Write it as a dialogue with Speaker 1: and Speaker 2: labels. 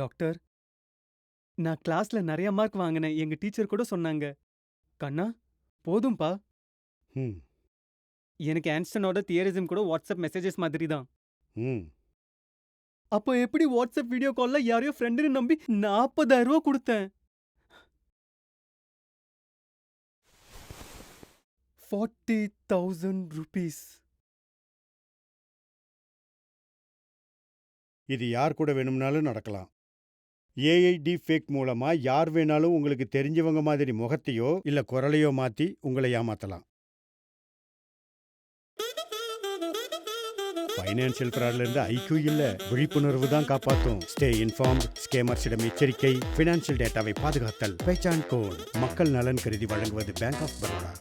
Speaker 1: Doctor, நான் கிளாஸ்ல நெறைய மார்க் வாங்கினேன். எங்க டீச்சர் கூட சொன்னாங்க. கண்ணா, போதும்பா.
Speaker 2: ம்
Speaker 1: எனக்கு ஆன்ஸ்டனோட தியரிசம் கூட வாட்ஸ்அப் மெசேஜஸ் மாதிரி தான்.
Speaker 2: ம்
Speaker 1: அப்போ எப்படி வாட்ஸ்அப் வீடியோ கால்ல யாரையோ ஃப்ரெண்டுன்னு நம்பி 40,000 ரூபாய் கொடுத்தேன்? 40,000 rupees.
Speaker 2: இது யார் கூட வேணும்னாலும் நடக்கலாம். ஏஐ டீப்ஃபேக் மூலமா யார் வேணாலும் உங்களுக்கு தெரிஞ்சவங்க மாதிரி முகத்தையோ இல்ல குரலையோ மாத்தி உங்களை ஏமாத்தலாம். ஃபைனான்சியல் ஃப்ராட்ல இருந்து ஐக்யூ இல்ல, விழிப்புணர்வு தான் காப்பாத்தும். Stay informed. ஸ்கேமர்ஸிடம் எச்சரிக்கை. ஃபினான்சியல் டேட்டாவை பாதுகாத்தல். பெஹ்சான் கோட். மக்கள் நலன் கருதி வழங்குவது பேங்க் ஆஃப் பரோடா.